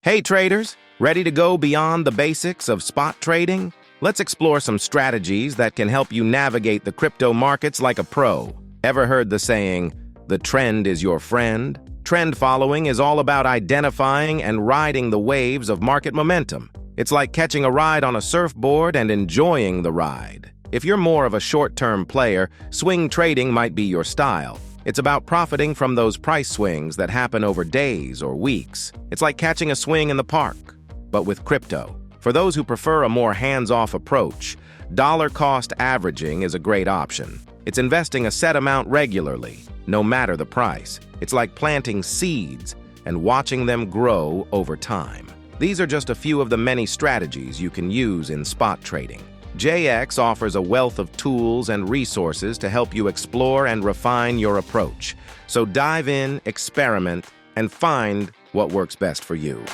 Hey traders, ready to go beyond the basics of spot trading? Let's explore some strategies that can help you navigate the crypto markets like a pro. Ever heard the saying, "The trend is your friend"? Trend following is all about identifying and riding the waves of market momentum. It's like catching a ride on a surfboard and enjoying the ride. If you're more of a short-term player, swing trading might be your style. It's about profiting from those price swings that happen over days or weeks. It's like catching a swing in the park, but with crypto. For those who prefer a more hands-off approach, dollar-cost averaging is a great option. It's investing a set amount regularly, no matter the price. It's like planting seeds and watching them grow over time. These are just a few of the many strategies you can use in spot trading. JayX offers a wealth of tools and resources to help you explore and refine your approach. So dive in, experiment, and find what works best for you.